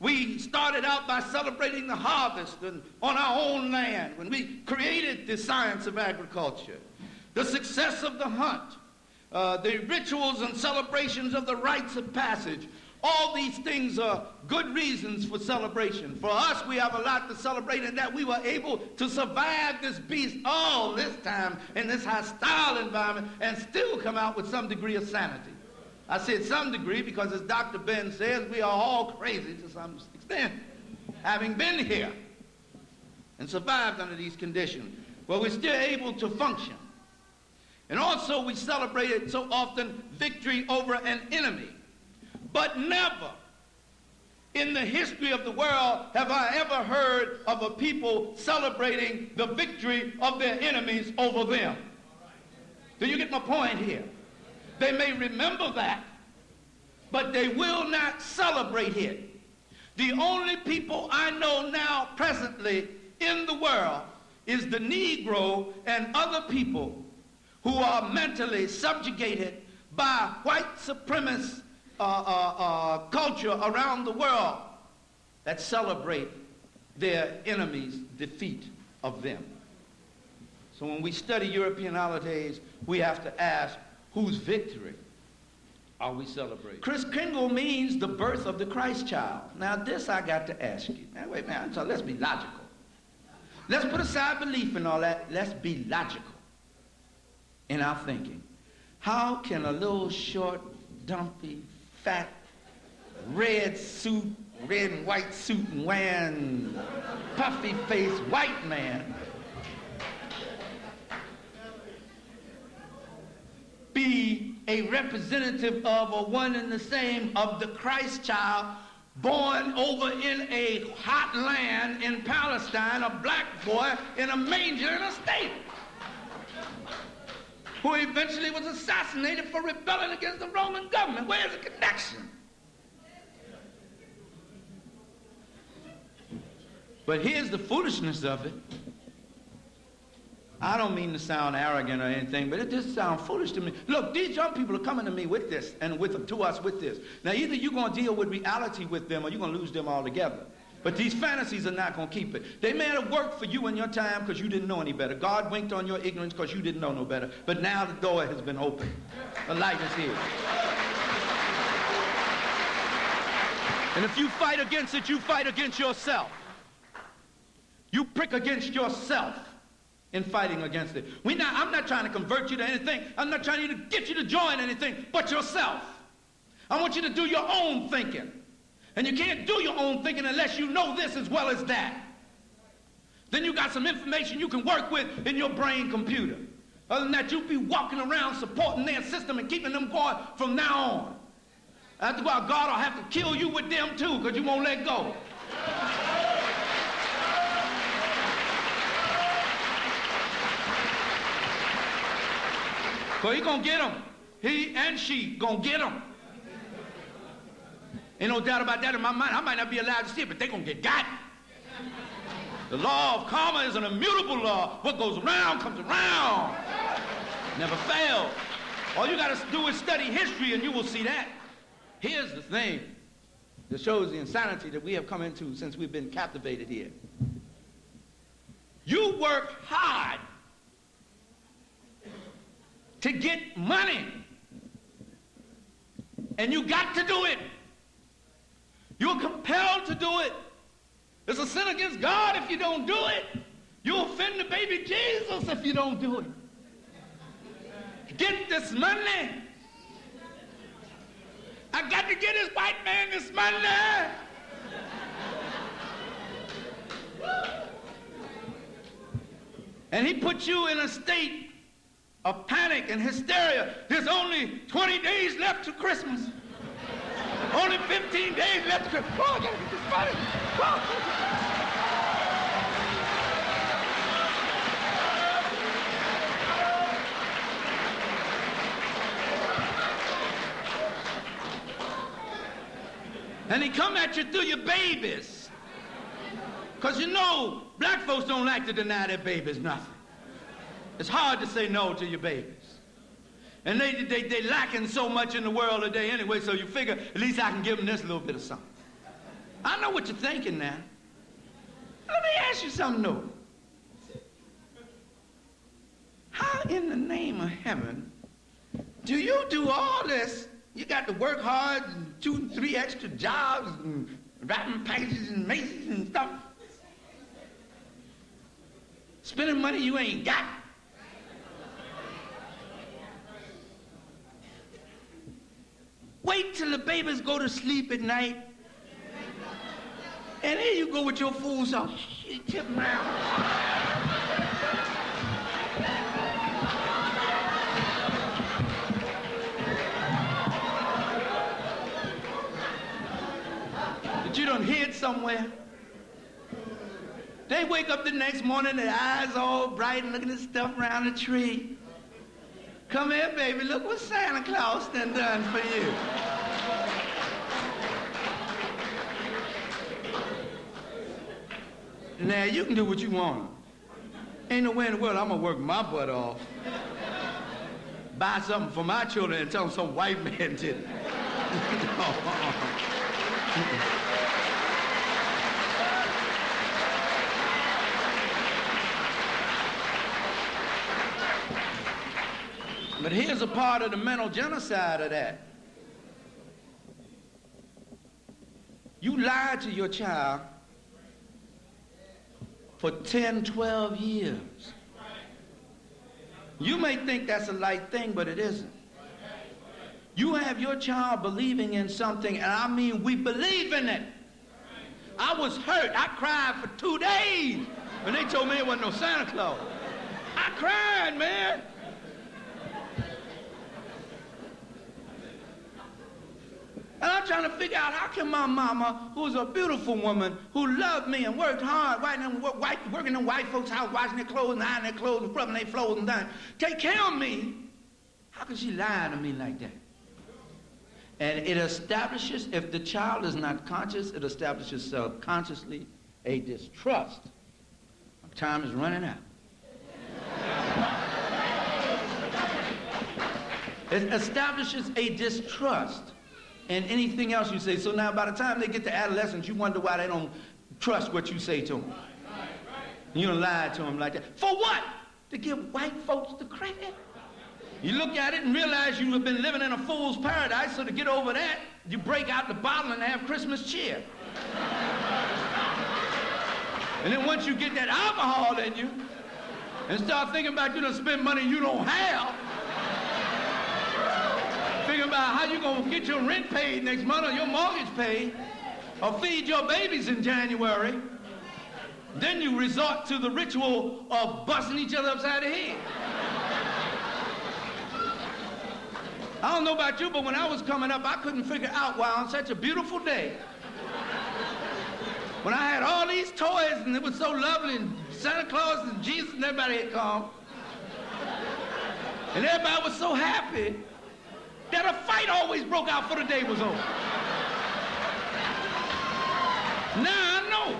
We started out by celebrating the harvest on our own land when we created the science of agriculture, the success of the hunt, the rituals and celebrations of the rites of passage. All these things are good reasons for celebration. For us, we have a lot to celebrate in that we were able to survive this beast all this time in this hostile environment and still come out with some degree of sanity. I said some degree because, as Dr. Ben says, we are all crazy to some extent, having been here and survived under these conditions. But we're still able to function. And also we celebrated so often victory over an enemy. But never in the history of the world have I ever heard of a people celebrating the victory of their enemies over them. Do you get my point here? They may remember that, but they will not celebrate it. The only people I know now presently in the world is the Negro and other people who are mentally subjugated by white supremacist culture around the world that celebrate their enemies' defeat of them. So when we study European holidays, we have to ask, whose victory are we celebrating? Kris Kringle means the birth of the Christ child. Now this I got to ask you. Now wait, man, so let's be logical. Let's put aside belief and all that. Let's be logical in our thinking. How can a little short, dumpy, fat, red and white suit and wearing puffy-faced white man be a representative of or one and the same of the Christ child born over in a hot land in Palestine, a black boy in a manger in a stable, who eventually was assassinated for rebelling against the Roman government? Where's the connection? But here's the foolishness of it. I don't mean to sound arrogant or anything, but it just sounds foolish to me. Look, these young people are coming to me with this and to us with this. Now, either you're going to deal with reality with them or you're going to lose them altogether. But these fantasies are not going to keep it. They may have worked for you in your time because you didn't know any better. God winked on your ignorance because you didn't know no better. But now the door has been opened. The light is here. And if you fight against it, you fight against yourself. You prick against yourself in fighting against it. I'm not trying to convert you to anything. I'm not trying to get you to join anything but yourself. I want you to do your own thinking. And you can't do your own thinking unless you know this as well as that. Then you got some information you can work with in your brain computer. Other than that, you'll be walking around supporting their system and keeping them going from now on. That's why God will have to kill you with them too, because you won't let go. So he's going to get them. He and she going to get them. Ain't no doubt about that in my mind. I might not be allowed to see it, but they're going to get got. The law of karma is an immutable law. What goes around comes around. Never fails. All you got to do is study history and you will see that. Here's the thing that shows the insanity that we have come into since we've been captivated here. You work hard to get money, and you got to do it. You're compelled to do it. It's a sin against God if you don't do it. You offend the baby Jesus if you don't do it. Get this money. I got to get this white man this money. And he put you in a state of panic and hysteria. There's only 20 days left to Christmas. Only 15 days left to Christmas. Oh, I gotta get this money. Oh. And he come at you through your babies. Because you know, black folks don't like to deny their babies nothing. It's hard to say no to your babies. And they lacking so much in the world today anyway, so you figure, at least I can give them this little bit of something. I know know what you're thinking now. Let me ask you something new. How in the name of heaven do you do all this? You got to work hard and 2 and 3 extra jobs and wrapping packages and maces and stuff. Spending money you ain't got. Wait till the babies go to sleep at night. And here you go with your fool self. Tip them out. But you done hid somewhere. They wake up the next morning, their eyes all bright and looking at stuff around the tree. Come here, baby, look what Santa Claus done for you. Now, you can do what you want. Ain't no way in the world I'm gonna work my butt off. Buy something for my children and tell them some white man did it. But here's a part of the mental genocide of that. You lied to your child for 10, 12 years. You may think that's a light thing, but it isn't. You have your child believing in something, and I mean we believe in it. I was hurt. I cried for 2 days when they told me it wasn't no Santa Claus. I cried, man. And I'm trying to figure out how can my mama, who's a beautiful woman, who loved me and worked hard, working in white folks' house, washing their clothes, and ironing their clothes, and rubbing their clothes and done, take care of me. How can she lie to me like that? And it establishes, if the child is not conscious, it establishes subconsciously a distrust. Time is running out. It establishes a distrust. And anything else you say. So now by the time they get to adolescence, you wonder why they don't trust what you say to them. You don't lie to them like that. For what? To give white folks the credit. You look at it and realize you have been living in a fool's paradise, so to get over that, you break out the bottle and have Christmas cheer. And then once you get that alcohol in you, and start thinking about you done spend money you don't have, thinking about how you're going to get your rent paid next month or your mortgage paid or feed your babies in January, then you resort to the ritual of busting each other upside the head. I don't know about you, but when I was coming up, I couldn't figure out why on such a beautiful day, when I had all these toys and it was so lovely and Santa Claus and Jesus and everybody had come, and everybody was so happy, that a fight always broke out before the day was over. Now I know.